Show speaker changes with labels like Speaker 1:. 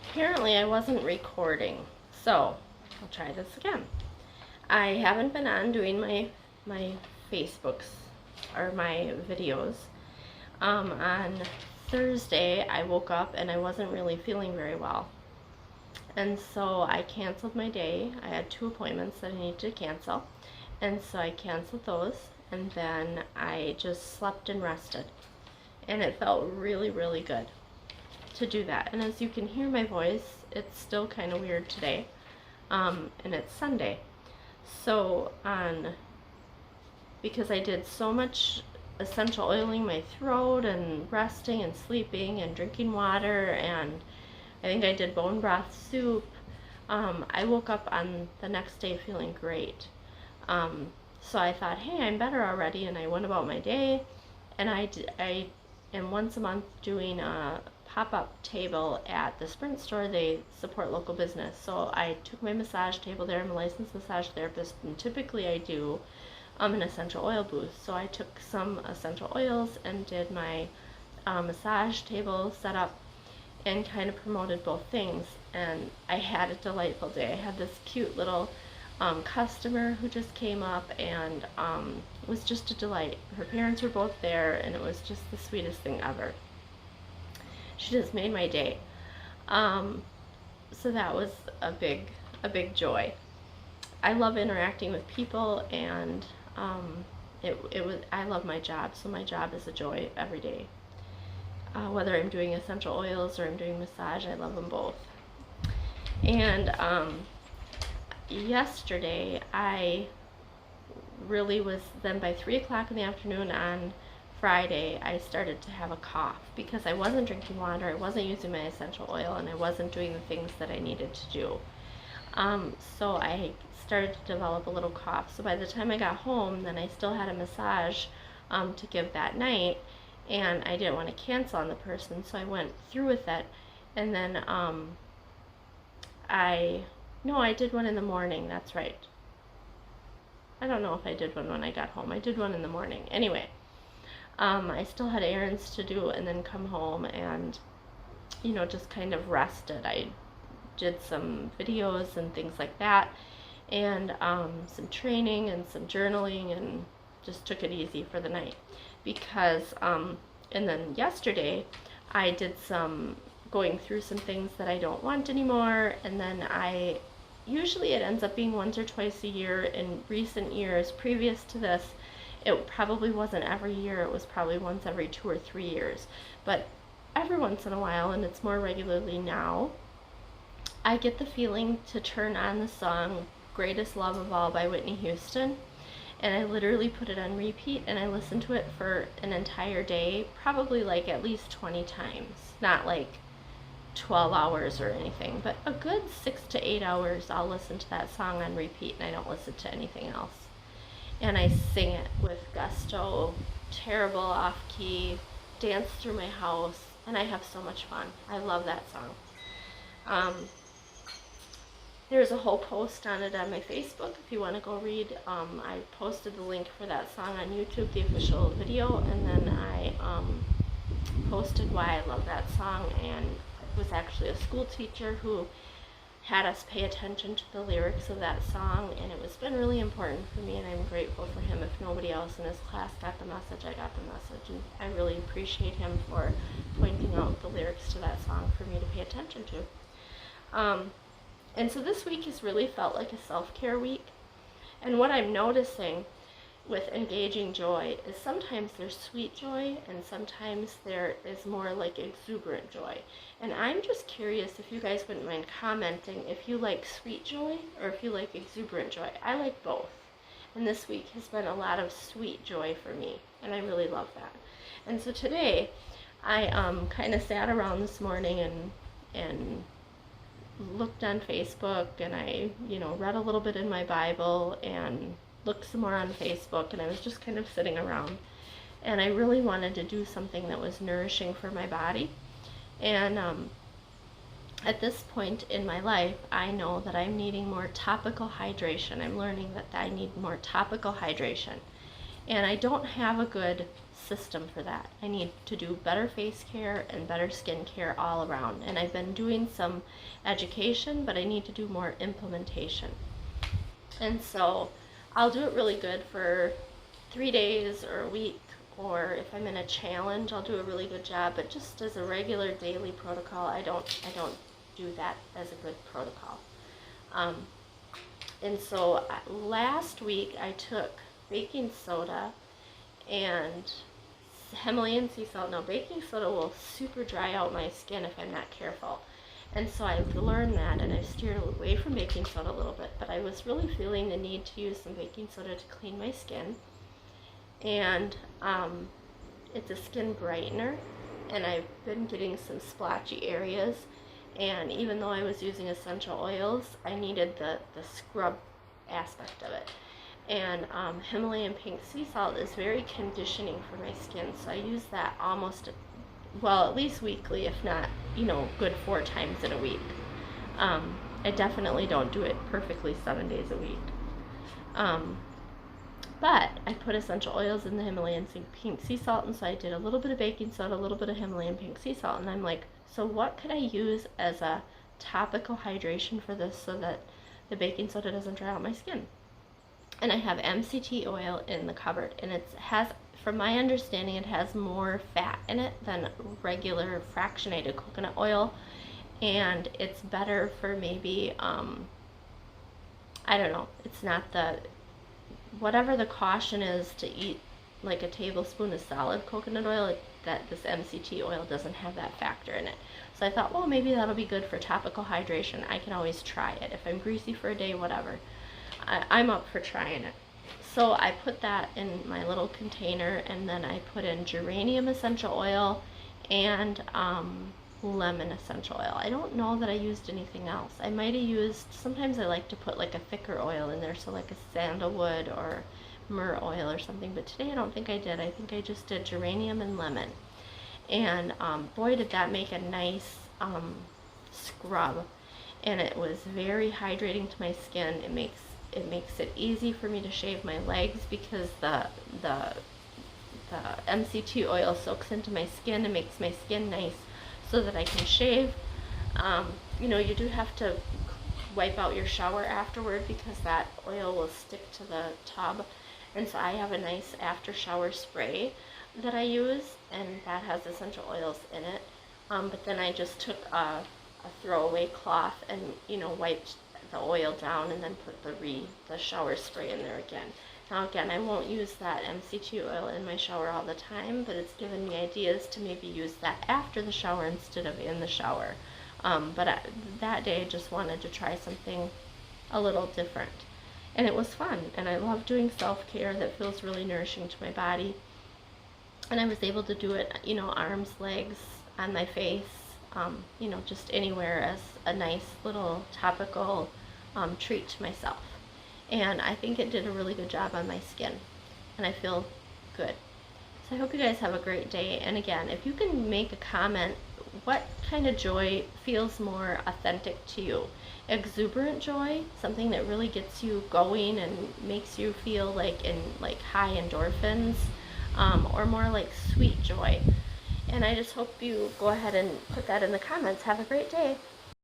Speaker 1: Apparently I wasn't recording, so I'll try this again. I haven't been on doing my Facebooks or my videos. On Thursday I woke up and I wasn't really feeling very well. And so I canceled my day. I had 2 appointments that I needed to cancel. And so I canceled those, and then I just slept and rested. And it felt really, really good to do that. And as you can hear my voice, it's still kind of weird today. And it's Sunday. So because I did so much essential oiling my throat and resting and sleeping and drinking water, and I think I did bone broth soup, I woke up on the next day feeling great. So I thought, hey, I'm better already, and I went about my day. And I am once a month doing a pop-up table at the Sprint store. They support local business. So I took my massage table there. I'm a licensed massage therapist, and typically I do an essential oil booth. So I took some essential oils and did my massage table setup and kind of promoted both things. And I had a delightful day. I had this cute little customer who just came up and was just a delight. Her parents were both there, and it was just the sweetest thing ever. She just made my day. So that was a big joy. I love interacting with people, and I love my job, so my job is a joy every day. Whether I'm doing essential oils or I'm doing massage, I love them both. And yesterday I really was, then by 3 o'clock in the afternoon on Friday, I started to have a cough because I wasn't drinking water, I wasn't using my essential oil, and I wasn't doing the things that I needed to do. So I started to develop a little cough. So by the time I got home, then I still had a massage to give that night, and I didn't want to cancel on the person, so I went through with it. And then I did one in the morning, that's right. I don't know if I did one when I got home. I did one in the morning. Anyway, I still had errands to do and then come home and, just kind of rested. I did some videos and things like that, and some training and some journaling, and just took it easy for the night. Because, and then yesterday, I did some going through some things that I don't want anymore, and then usually it ends up being once or twice a year. In recent years previous to this, it probably wasn't every year, it was probably once every 2 or 3 years, but every once in a while, and it's more regularly now, I get the feeling to turn on the song Greatest Love of All by Whitney Houston, and I literally put it on repeat, and I listen to it for an entire day, probably like at least 20 times, not like 12 hours or anything, but a good 6 to 8 hours I'll listen to that song on repeat, and I don't listen to anything else. And I sing it with gusto, terrible off key, dance through my house, and I have so much fun. I love that song. There's a whole post on it on my Facebook if you want to go read. I posted the link for that song on YouTube, the official video, and then I posted why I love that song, and it was actually a school teacher who had us pay attention to the lyrics of that song, and it was been really important for me, and I'm grateful for him. If nobody else in his class got the message, I got the message, and I really appreciate him for pointing out the lyrics to that song for me to pay attention to. And so this week has really felt like a self-care week, and what I'm noticing with engaging joy is sometimes there's sweet joy, and sometimes there is more like exuberant joy. And I'm just curious if you guys wouldn't mind commenting if you like sweet joy or if you like exuberant joy. I like both, and this week has been a lot of sweet joy for me, and I really love that. And so today I kind of sat around this morning and looked on Facebook, and I read a little bit in my Bible and looked some more on Facebook, and I was just kind of sitting around, and I really wanted to do something that was nourishing for my body. And at this point in my life, I know that I'm needing more topical hydration. I'm learning that I need more topical hydration, and I don't have a good system for that. I need to do better face care and better skin care all around. And I've been doing some education, but I need to do more implementation. And so I'll do it really good for 3 days or a week, or if I'm in a challenge, I'll do a really good job. But just as a regular daily protocol, I don't do that as a good protocol. And so last week I took baking soda and Himalayan sea salt. Now baking soda will super dry out my skin if I'm not careful. And so I've learned that, and I've steered away from baking soda a little bit, but I was really feeling the need to use some baking soda to clean my skin. And it's a skin brightener, and I've been getting some splotchy areas. And even though I was using essential oils, I needed the scrub aspect of it. And Himalayan pink sea salt is very conditioning for my skin, so I use that almost, well, at least weekly, if not, good 4 times in a week. I definitely don't do it perfectly 7 days a week. But I put essential oils in the Himalayan pink sea salt, and so I did a little bit of baking soda, a little bit of Himalayan pink sea salt, and I'm like, so what could I use as a topical hydration for this so that the baking soda doesn't dry out my skin? And I have MCT oil in the cupboard, and it has, from my understanding, it has more fat in it than regular fractionated coconut oil, and it's better for maybe, I don't know, it's not whatever the caution is to eat like a tablespoon of solid coconut oil, that this MCT oil doesn't have that factor in it. So I thought, well, maybe that'll be good for topical hydration. I can always try it. If I'm greasy for a day, whatever. I'm up for trying it. So I put that in my little container, and then I put in geranium essential oil and lemon essential oil. I don't know that I used anything else. I might have used, sometimes I like to put like a thicker oil in there, so like a sandalwood or myrrh oil or something, but today I don't think I did. I think I just did geranium and lemon. And boy, did that make a nice scrub. And it was very hydrating to my skin. It makes it easy for me to shave my legs because the MCT oil soaks into my skin and makes my skin nice so that I can shave. You do have to wipe out your shower afterward because that oil will stick to the tub. And so I have a nice after shower spray that I use, and that has essential oils in it. But then I just took a throwaway cloth and wiped the oil down, and then put the shower spray in there again. Now again, I won't use that MCT oil in my shower all the time, but it's given me ideas to maybe use that after the shower instead of in the shower. That day I just wanted to try something a little different. And it was fun, and I love doing self-care that feels really nourishing to my body. And I was able to do it, arms, legs, on my face, just anywhere as a nice little topical treat to myself. And I think it did a really good job on my skin, and I feel good. So I hope you guys have a great day. And again, if you can make a comment, what kind of joy feels more authentic to you? Exuberant joy, something that really gets you going and makes you feel like high endorphins, or more like sweet joy. And I just hope you go ahead and put that in the comments. Have a great day.